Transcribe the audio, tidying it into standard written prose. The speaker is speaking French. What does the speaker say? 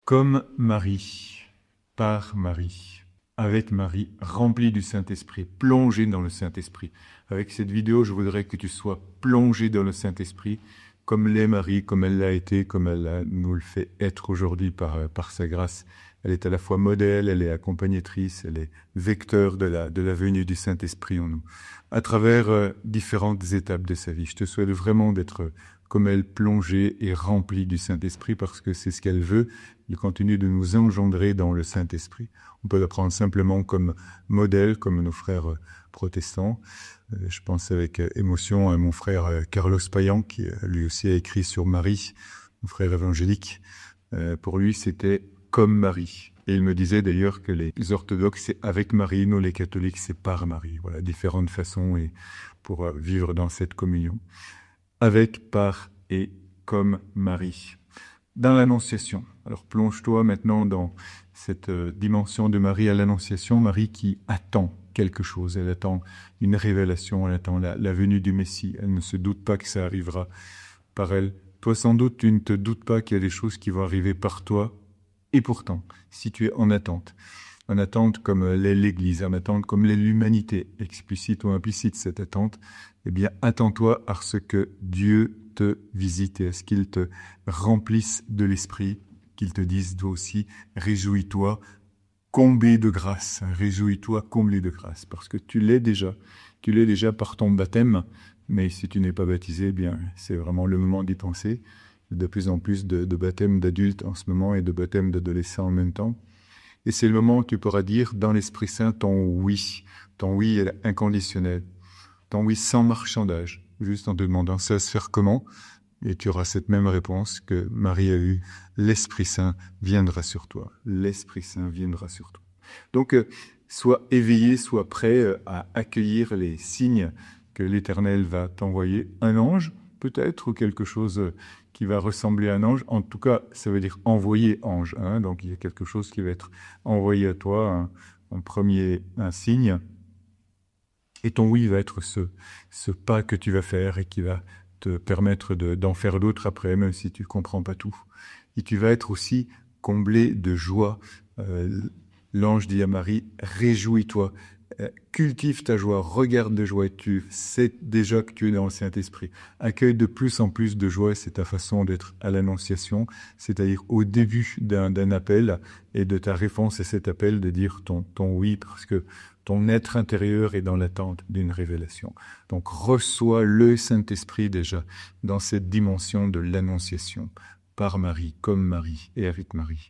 Comme Marie, par Marie, avec Marie, rempli du Saint-Esprit, plongé dans le Saint-Esprit. Avec cette vidéo, je voudrais que tu sois plongé dans le Saint-Esprit, comme l'est Marie, comme elle l'a été, comme elle nous le fait être aujourd'hui par sa grâce. Elle est à la fois modèle, elle est accompagnatrice, elle est vecteur de la venue du Saint-Esprit en nous, à travers différentes étapes de sa vie. Je te souhaite vraiment d'être comme elle, plongée et remplie du Saint-Esprit, parce que c'est ce qu'elle veut. Elle continue de nous engendrer dans le Saint-Esprit. On peut la prendre simplement comme modèle, comme nos frères protestants. Je pense avec émotion à mon frère Carlos Payan, qui lui aussi a écrit sur Marie, mon frère évangélique. Pour lui, c'était comme Marie. Et il me disait d'ailleurs que les orthodoxes, c'est avec Marie, nous les catholiques, c'est par Marie. Voilà, différentes façons et pour vivre dans cette communion. Avec, par et comme Marie. Dans l'Annonciation. Alors plonge-toi maintenant dans cette dimension de Marie à l'Annonciation. Marie qui attend quelque chose. Elle attend une révélation, elle attend la venue du Messie. Elle ne se doute pas que ça arrivera par elle. Toi, sans doute, tu ne te doutes pas qu'il y a des choses qui vont arriver par toi. Et pourtant, si tu es en attente comme l'est l'Église, en attente comme l'est l'humanité, explicite ou implicite cette attente, eh bien, attends-toi à ce que Dieu te visite et à ce qu'il te remplisse de l'Esprit, qu'il te dise toi aussi, réjouis-toi, comblé de grâce, réjouis-toi, comblé de grâce, parce que tu l'es déjà par ton baptême, mais si tu n'es pas baptisé, eh bien, c'est vraiment le moment d'y penser. De plus en plus de baptêmes d'adultes en ce moment et de baptêmes d'adolescents en même temps. Et c'est le moment où tu pourras dire dans l'Esprit Saint ton oui est inconditionnel, ton oui sans marchandage, juste en te demandant ça va se faire comment, et tu auras cette même réponse que Marie a eue, l'Esprit Saint viendra sur toi, l'Esprit Saint viendra sur toi. Donc, sois éveillé, sois prêt à accueillir les signes que l'Éternel va t'envoyer, un ange peut-être, ou quelque chose qui va ressembler à un ange. En tout cas, ça veut dire envoyer ange. Hein, donc, il y a quelque chose qui va être envoyé à toi, un signe. Et ton oui va être ce pas que tu vas faire et qui va te permettre d'en faire d'autres après, même si tu ne comprends pas tout. Et tu vas être aussi comblé de joie. L'ange dit à Marie, réjouis-toi. Cultive ta joie, regarde de joie, et tu sais déjà que tu es dans le Saint-Esprit. Accueille de plus en plus de joie, c'est ta façon d'être à l'Annonciation, c'est-à-dire au début d'un appel, et de ta réponse à cet appel, de dire ton oui, parce que ton être intérieur est dans l'attente d'une révélation. Donc reçois le Saint-Esprit déjà dans cette dimension de l'Annonciation, par Marie, comme Marie et avec Marie.